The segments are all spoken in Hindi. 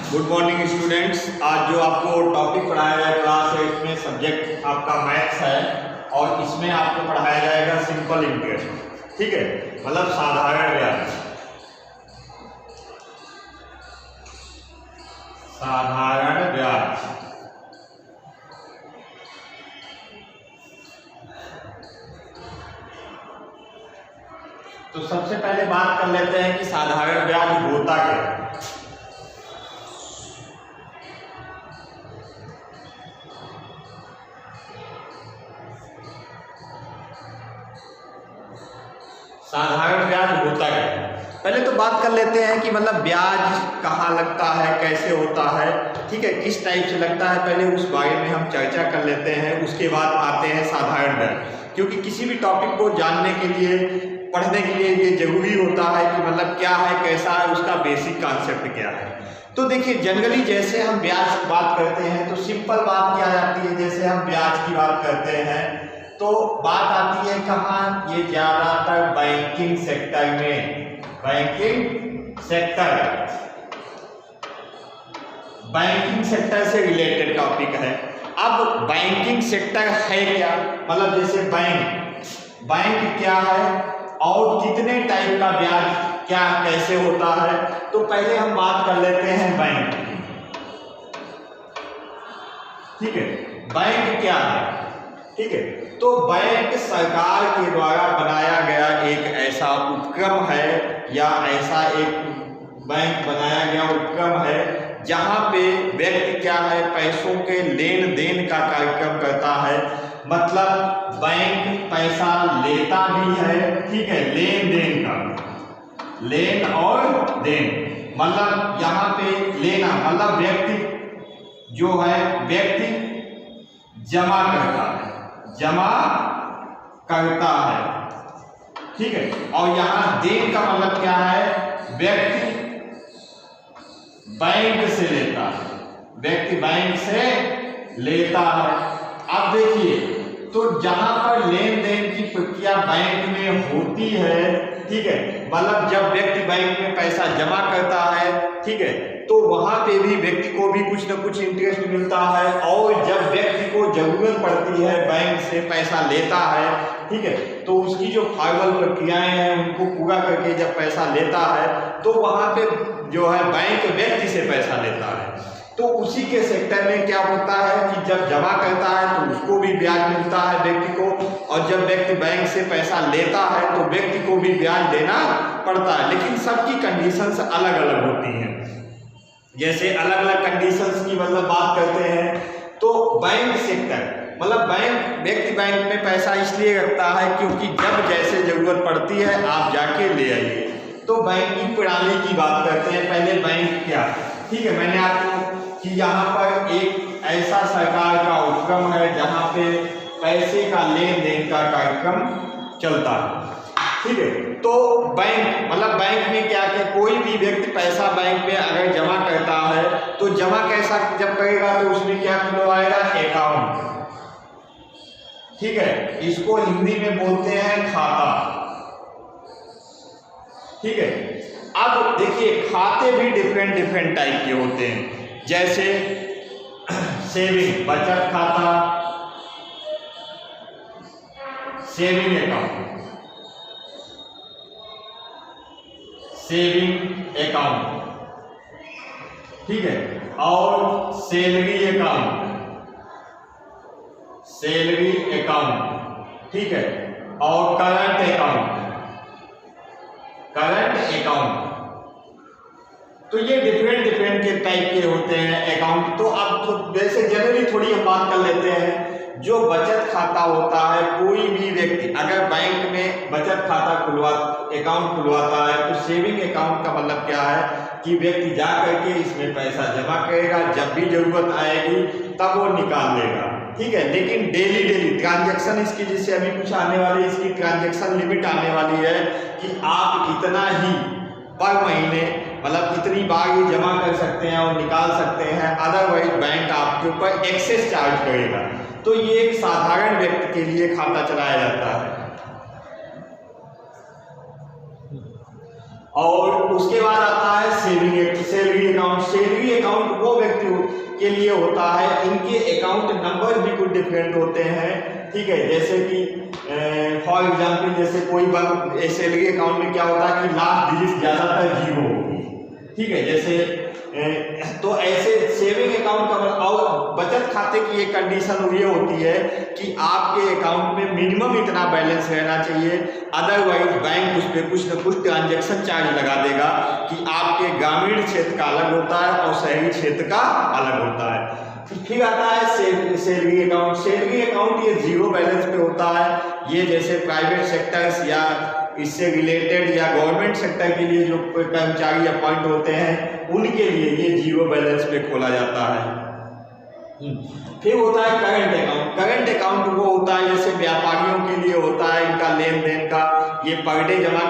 Good morning students. आज जो आपको टॉपिक पढ़ाया जाएगा क्लास 8 में सब्जेक्ट आपका मैथ्स है और इसमें आपको पढ़ाया जाएगा सिंपल इंटरेस्ट। ठीक है, मतलब साधारण ब्याज। साधारण ब्याज तो सबसे पहले बात कर लेते हैं कि साधारण ब्याज होता क्या है। साधारण ब्याज होता क्या है, पहले तो बात कर लेते हैं कि मतलब ब्याज कहाँ लगता है, कैसे होता है, ठीक है, किस टाइप से लगता है, पहले उस बारे में हम चर्चा कर लेते हैं। उसके बाद आते हैं साधारण ब्याज, क्योंकि किसी भी टॉपिक को जानने के लिए, पढ़ने के लिए ये जरूरी होता है कि मतलब क्या है, कैसा है, उसका बेसिक कॉन्सेप्ट क्या है। तो देखिए, जनरली जैसे हम ब्याज की बात करते हैं तो सिंपल बात क्या आती है, जैसे हम ब्याज की बात करते हैं तो बात आती है कहाँ, ये ज्यादातर बैंकिंग सेक्टर में, बैंकिंग सेक्टर से रिलेटेड टॉपिक है। अब बैंकिंग सेक्टर है क्या, मतलब जैसे बैंक क्या है और कितने टाइप का ब्याज क्या कैसे होता है, तो पहले हम बात कर लेते हैं बैंक की। ठीक है, बैंक क्या है, ठीक है, तो बैंक सरकार के द्वारा बनाया गया एक ऐसा उपक्रम है या ऐसा एक बैंक बनाया गया उपक्रम है जहां पे व्यक्ति क्या है, पैसों के लेन देन का कार्यक्रम करता है। मतलब बैंक पैसा लेता भी है, ठीक है, लेन देन का, लेन और देन, मतलब यहाँ पे लेना मतलब व्यक्ति जो है, व्यक्ति जमा करता है, ठीक है, और यहाँ देन का मतलब क्या है, व्यक्ति बैंक से लेता है, व्यक्ति बैंक से लेता है। अब देखिए, तो जहां पर लेन देन की प्रक्रिया बैंक में होती है, ठीक है, मतलब जब व्यक्ति बैंक में पैसा जमा करता है, ठीक है, तो वहां पे भी व्यक्ति को भी कुछ ना कुछ इंटरेस्ट मिलता है, और जब व्यक्ति को जरूरत पड़ती है बैंक से पैसा लेता है, ठीक है, तो उसकी जो फॉर्मल प्रक्रियाएं हैं उनको पूरा करके जब पैसा लेता है तो वहां पे जो है बैंक व्यक्ति से पैसा लेता है। तो उसी के सेक्टर में क्या होता है कि जब जमा करता है तो उसको भी ब्याज मिलता है व्यक्ति को, और जब व्यक्ति बैंक से पैसा लेता है तो व्यक्ति को भी ब्याज देना पड़ता है। लेकिन सबकी कंडीशंस अलग अलग होती हैं। जैसे अलग अलग कंडीशंस की मतलब बात करते हैं तो बैंक सेक्टर मतलब व्यक्ति बैंक में पैसा इसलिए रखता है क्योंकि जब जैसे जरूरत पड़ती है आप जाके ले आइए। तो बैंकिंग प्रणाली की बात करते हैं। पहले बैंक क्या, ठीक है, मैंने आपको कि यहाँ पर एक ऐसा सरकार का उपक्रम है जहाँ पे पैसे का लेन देन का कार्यक्रम चलता है, ठीक है। तो बैंक मतलब बैंक में क्या कि कोई भी व्यक्ति पैसा बैंक में अगर जमा करता है तो जमा कैसा जब करेगा तो उसमें क्या खुलवाएगा, अकाउंट, ठीक है, इसको हिंदी में बोलते हैं खाता, ठीक है। अब देखिए, खाते भी डिफरेंट टाइप के होते हैं, जैसे सेविंग बचत खाता, सेविंग अकाउंट, ठीक है, और सैलरी अकाउंट, ठीक है, और करंट अकाउंट। तो ये डिफरेंट के टाइप के होते हैं अकाउंट। तो अब तो जैसे जनरली थोड़ी हम बात कर लेते हैं, जो बचत खाता होता है, कोई भी व्यक्ति अगर बैंक में बचत खाता अकाउंट खुलवाता है तो सेविंग अकाउंट का मतलब क्या है कि व्यक्ति जा करके इसमें पैसा जमा करेगा, जब भी जरूरत आएगी तब वो निकाल लेगा, ठीक है। लेकिन डेली ट्रांजैक्शन इसकी, जैसे अभी कुछ आने वाली इसकी ट्रांजैक्शन लिमिट आने वाली है कि आप इतना ही पर महीने मतलब इतनी बार ये जमा कर सकते हैं और निकाल सकते हैं, अदरवाइज बैंक आपके ऊपर एक्सेस चार्ज करेगा। तो ये एक साधारण व्यक्ति के लिए खाता चलाया जाता है। और उसके बाद आता है सैलरी अकाउंट। सैलरी अकाउंट वो व्यक्ति के लिए होता है, इनके अकाउंट नंबर भी कुछ डिफरेंट होते हैं, ठीक है। जैसे कि फॉर एग्जांपल जैसे कोई सैलरी अकाउंट में क्या होता है कि लास्ट डिजिट ज्यादातर 0 होगी, ठीक है। जैसे तो ऐसे सेविंग अकाउंट का और बचत खाते की एक कंडीशन ये होती है कि आपके अकाउंट में मिनिमम इतना बैलेंस रहना चाहिए, अदरवाइज बैंक उस पर कुछ न कुछ ट्रांजैक्शन चार्ज लगा देगा कि आपके ग्रामीण क्षेत्र का अलग होता है और शहरी क्षेत्र का अलग होता है। फिर आता है सैलरी अकाउंट। सैलरी अकाउंट ये 0 बैलेंस पे होता है। ये जैसे प्राइवेट सेक्टर्स या इससे रिलेटेड या गवर्नमेंट सेक्टर के लिए जो कर्मचारी अपॉइंट होते हैं उनके लिए ये 0 बैलेंस पे खोला जाता है। फिर होता है करंट अकाउंट। करंट अकाउंट वो होता है जैसे व्यापारियों के लिए होता है, इनका लेन देन का, ये पर डे जमा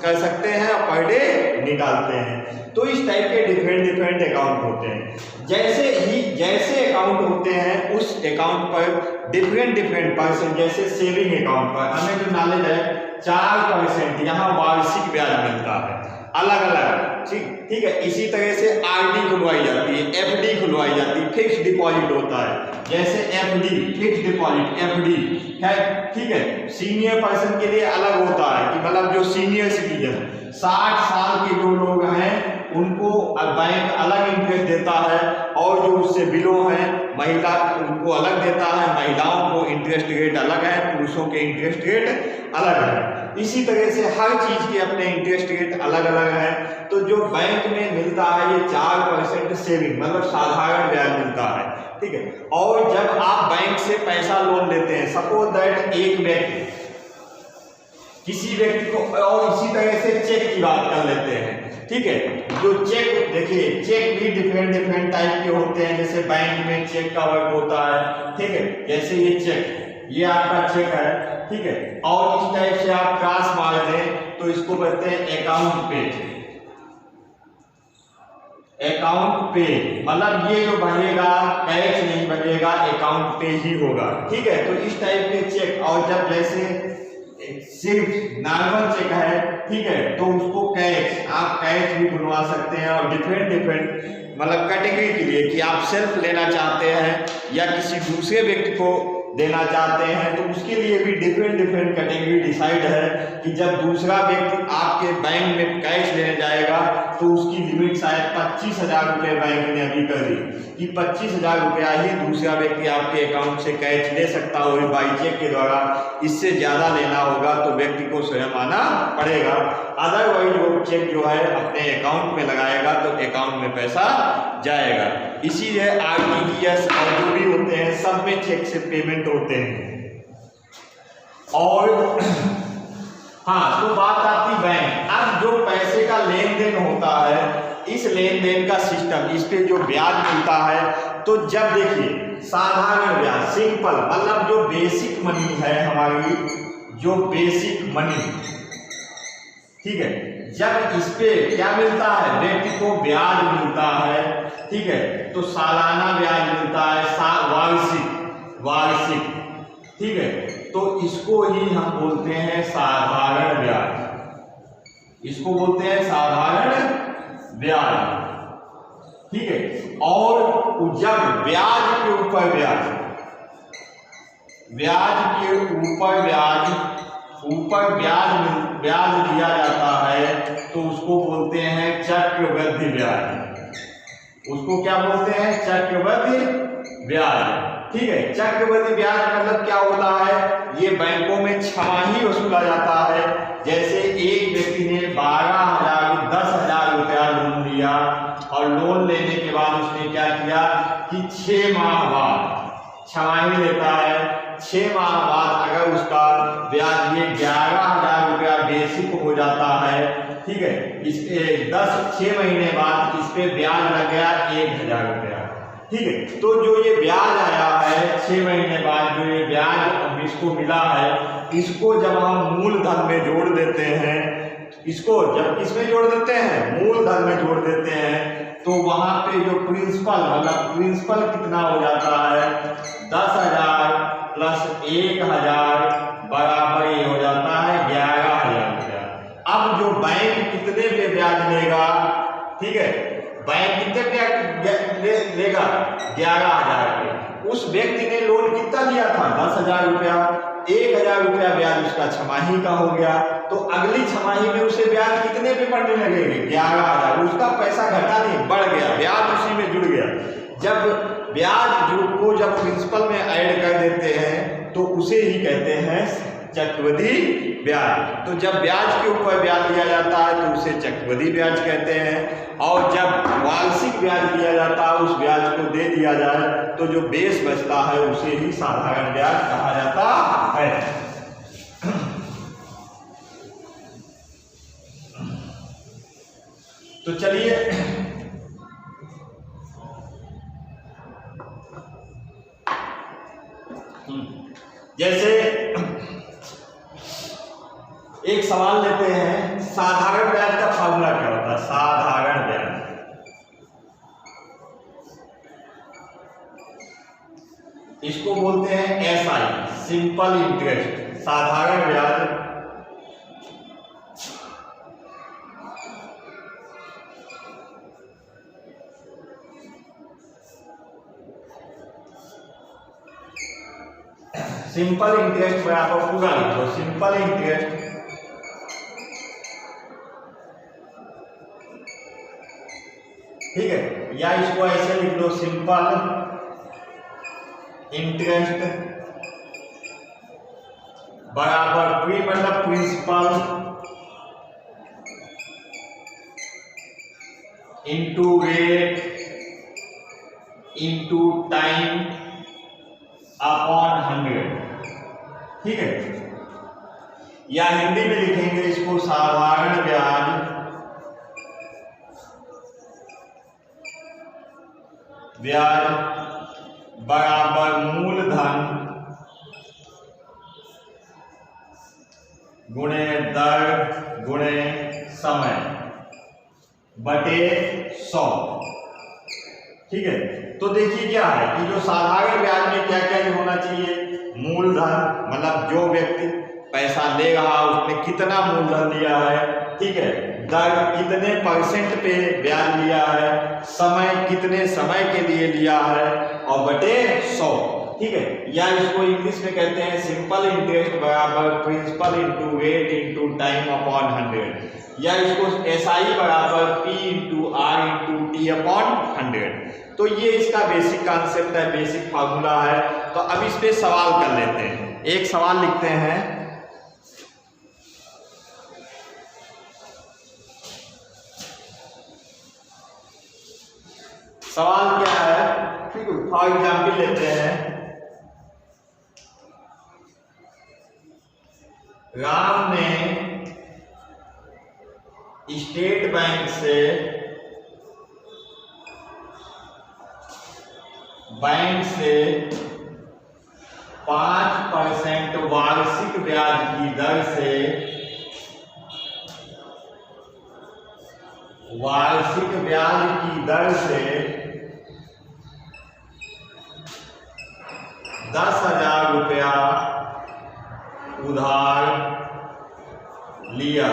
कर सकते हैं और पर डे निकालते हैं। तो इस टाइप के डिफरेंट अकाउंट होते हैं। जैसे अकाउंट होते हैं उस अकाउंट पर डिफरेंट परसेंट, जैसे सेविंग अकाउंट पर हमें जो नॉलेज है 4% यहाँ वार्षिक ब्याज मिलता है अलग अलग, ठीक है। इसी तरह से आरडी खुलवाई जाती है, एफडी खुलवाई जाती है, फिक्स डिपॉजिट होता है। जैसे एफडी फिक्स डिपॉजिट एफडी है, ठीक है। सीनियर पर्सन के लिए अलग होता है कि मतलब जो सीनियर सिटीजन 60 साल के जो लोग हैं उनको बैंक अलग इंटरेस्ट देता है, और जो उससे बिलो हैं महिला उनको अलग देता है। महिलाओं को इंटरेस्ट रेट अलग है, पुरुषों के इंटरेस्ट रेट अलग है। इसी तरह से हर चीज के अपने इंटरेस्ट रेट अलग अलग है। तो जो बैंक में मिलता है ये 4% सेविंग मतलब साधारण ब्याज मिलता है, ठीक है। और जब आप बैंक से पैसा लोन लेते हैं, सपोज दैट एक व्यक्ति किसी व्यक्ति को, और इसी तरह से चेक की बात कर लेते हैं, ठीक है। जो चेक, देखिए चेक भी डिफरेंट टाइप के होते हैं। जैसे बैंक में चेक का वर्क होता है, ठीक है। जैसे ये चेक, ये आपका चेक है, ठीक है। और इस टाइप से आप क्रॉस मार दें तो इसको कहते हैं अकाउंट पे। अकाउंट पे मतलब ये जो बनेगा कैश नहीं बनेगा, अकाउंट पे ही होगा, ठीक है। तो इस टाइप के चेक, और जब जैसे सिर्फ नॉर्मल चेक है, ठीक है, तो उसको कैश, आप कैश भी बनवा सकते हैं। और डिफरेंट मतलब कैटेगरी के लिए कि आप सेल्फ लेना चाहते हैं या किसी दूसरे व्यक्ति को देना चाहते हैं, तो उसके लिए भी डिफरेंट कैटेगरी डिसाइड है कि जब दूसरा व्यक्ति आपके बैंक में कैश लेने जाएगा तो उसकी लिमिट शायद 25,000 रुपये बैंक ने अभी कर दी कि 25,000 रुपया ही दूसरा व्यक्ति आपके अकाउंट से कैश ले सकता हो बाई चेक के द्वारा। इससे ज़्यादा लेना होगा तो व्यक्ति को स्वयं आना पड़ेगा, अदरवाइज वो चेक जो है अपने अकाउंट में लगाएगा तो अकाउंट में पैसा जाएगा। इसीलिए आरटीजीएस और जो भी होते हैं सब में चेक से पेमेंट होते हैं। और हाँ, तो बात आती बैंक। अब जो पैसे का लेन देन होता है, इस लेन देन का सिस्टम, इस पे जो ब्याज मिलता है, तो जब देखिए साधारण ब्याज सिंपल मतलब जो बेसिक मनी है हमारी, जो बेसिक मनी, ठीक है, जब इस पे क्या मिलता है व्यक्ति को ब्याज मिलता है, ठीक है, तो सालाना ब्याज मिलता है, वार्षिक, ठीक है। तो इसको ही हम बोलते हैं साधारण ब्याज, इसको बोलते हैं साधारण ब्याज, ठीक है। और जब ब्याज के ऊपर ब्याज दिया जाता है तो उसको बोलते हैं चक्रवृद्धि ब्याज। उसको क्या बोलते हैं? चक्रवृद्धि ब्याज, ठीक है। चक्रवृद्धि ब्याज मतलब क्या होता है? ये बैंकों में छमाही वसूला जाता है। जैसे एक व्यक्ति ने 10,000 रुपया लोन लिया और लोन लेने के बाद उसने क्या किया कि 6 माह बाद छमाही लेता है। 6 माह बाद अगर उसका ब्याज ये 11,000 रुपया बेसिक हो जाता है, ठीक है, इसके 6 महीने बाद इस पे ब्याज लग गया 1,000 रुपया, ठीक है। तो जो ये ब्याज आया है 6 महीने बाद, जो ये ब्याज इसको मिला है, इसको जब हम मूलधन में जोड़ देते हैं, इसको जब किसमें जोड़ देते हैं? मूलधन में जोड़ देते हैं, तो वहां पे जो प्रिंसिपल कितना हो जाता है? 10,000 प्लस 1,000 बराबर ये हो जाता है 11,000 रुपया। अब जो बैंक कितने मिलेगा 11,000 रुपये। उस व्यक्ति ने लोन कितना लिया था? 10,000 रुपया। 1,000 रुपया ब्याज उसका छमाही का हो गया, तो अगली छमाही में उसे ब्याज कितने पे पड़ने लगेंगे? 11,000। उसका पैसा घटा नहीं, बढ़ गया, ब्याज उसी में जुड़ गया। जब ब्याज को जब प्रिंसिपल में ऐड कर देते हैं तो उसे ही कहते हैं चक्रवृद्धि ब्याज। तो जब ब्याज के ऊपर ब्याज लिया जाता है तो उसे चक्रवृद्धि ब्याज कहते हैं, और जब वार्षिक ब्याज लिया जाता है उस ब्याज को दे दिया जाए तो जो बेस बचता है उसे ही साधारण ब्याज कहा जाता है। तो चलिए जैसे एक सवाल लेते हैं, साधारण ब्याज का फॉर्मूला क्या होता है? साधारण ब्याज, इसको बोलते हैं SI, सिंपल इंटरेस्ट। साधारण ब्याज सिंपल इंटरेस्ट बराबर पूरा लिख लो, सिंपल इंटरेस्ट ठीक है, या इसको ऐसे लिख लो, सिंपल इंटरेस्ट बराबर प्री मतलब principal into rate into time upon 100। ठीक है, या हिंदी में लिखेंगे इसको साधारण ब्याज बराबर मूलधन गुणे दर गुणे समय बटे 100। ठीक है, तो देखिए क्या है कि जो साधारण ब्याज में क्या क्या होना चाहिए? मूलधन मतलब जो व्यक्ति पैसा ले रहा उसने कितना मूलधन लिया है, ठीक है, दर कितने % पे ब्याज लिया है, समय कितने समय के लिए लिया है, और बटे 100। ठीक है, या इसको इंग्लिश में कहते हैं सिंपल इंटरेस्ट बराबर principal into rate into time upon 100, या इसको SI बराबर P into R into T upon 100। तो ये इसका बेसिक कॉन्सेप्ट है, बेसिक फार्मूला है। तो अब इस पे सवाल कर लेते हैं। एक सवाल लिखते हैं, सवाल क्या है? ठीक है, फॉर एग्जाम्पल लेते हैं, राम ने स्टेट बैंक से 5% वार्षिक ब्याज की दर से 10,000 रुपया उधार लिया।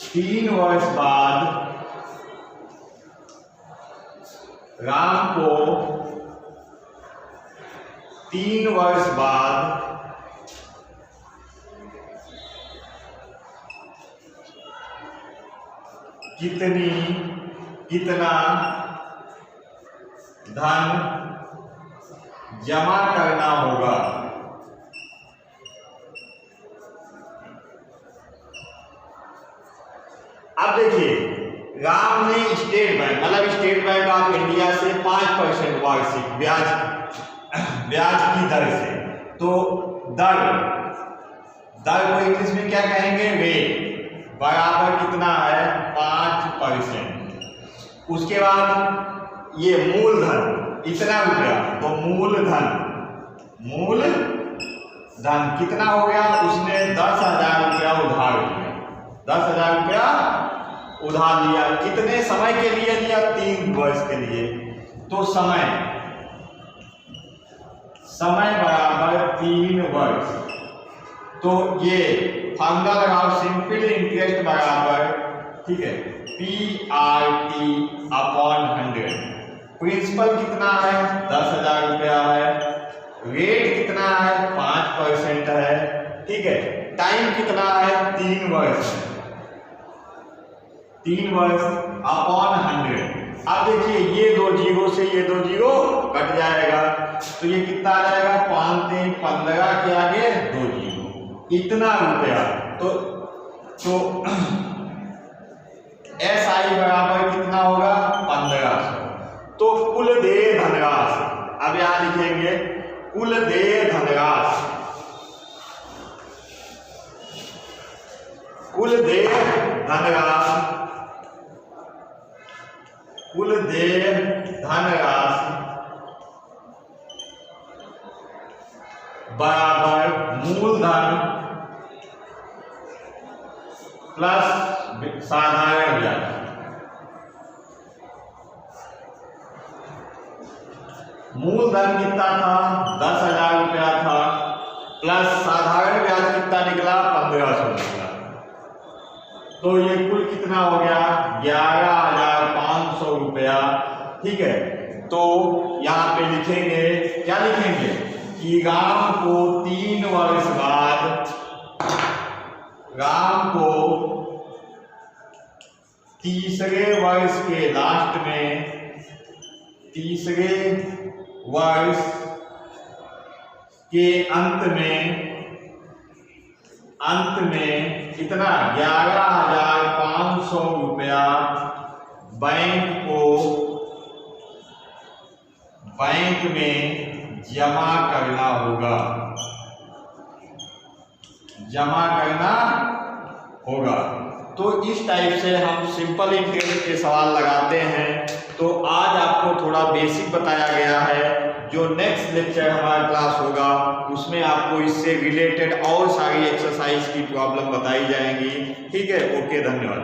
3 वर्ष बाद राम को 3 वर्ष बाद कितना धन जमा करना होगा? अब देखिए, राम ने स्टेट बैंक मतलब स्टेट बैंक ऑफ इंडिया से 5% वार्षिक ब्याज की दर से, तो दर को इंग्लिश में क्या कहेंगे? रेट बराबर कितना है? 5%। उसके बाद ये मूलधन इतना रुपया, तो मूलधन कितना हो गया? उसने 10,000 रुपया उधार लिया। 10,000 रुपया उधार लिया, कितने समय के लिए लिया? 3 वर्ष के लिए। तो समय बराबर 3 वर्ष। तो ये फार्मूला लगाओ, सिंपल इंटरेस्ट बराबर, ठीक है, PRT/100। प्रिंसिपल कितना है 10,000 रुपया है, रेट कितना है 5% है, ठीक है। टाइम कितना है 3 वर्ष, 3 वर्ष अपॉन 100। अब देखिए ये 2 जीरो से ये 2 जीरो कट जाएगा, तो ये कितना आ जाएगा 5 3 15 के आगे 2 जीरो, इतना रुपया। तो SI बराबर कितना होगा 1500। तो कुल देय धनराशि, अब यहां लिखेंगे कुल देय धनराशि, कुल देय धनराशि, कुल देय धनराशि बराबर मूलधन प्लस साधारण ब्याज। मूलधन कितना था 10,000 रुपया था, प्लस साधारण ब्याज कितना निकला 1500 निकला। तो ये कुल कितना हो गया 11,500 रुपया, ठीक है। तो यहां पे लिखेंगे, क्या लिखेंगे कि राम को 3 वर्ष बाद, राम को तीसरे वर्ष के लास्ट में, तीसरे वर्ष के अंत में कितना 11,500 रुपया बैंक में जमा करना होगा, जमा करना होगा। तो इस टाइप से हम सिंपल इंटरेस्ट के सवाल लगाते हैं। तो आज आपको थोड़ा बेसिक बताया गया है, जो नेक्स्ट लेक्चर हमारा क्लास होगा उसमें आपको इससे रिलेटेड और सारी एक्सरसाइज की प्रॉब्लम बताई जाएंगी, ठीक है। ओके, धन्यवाद।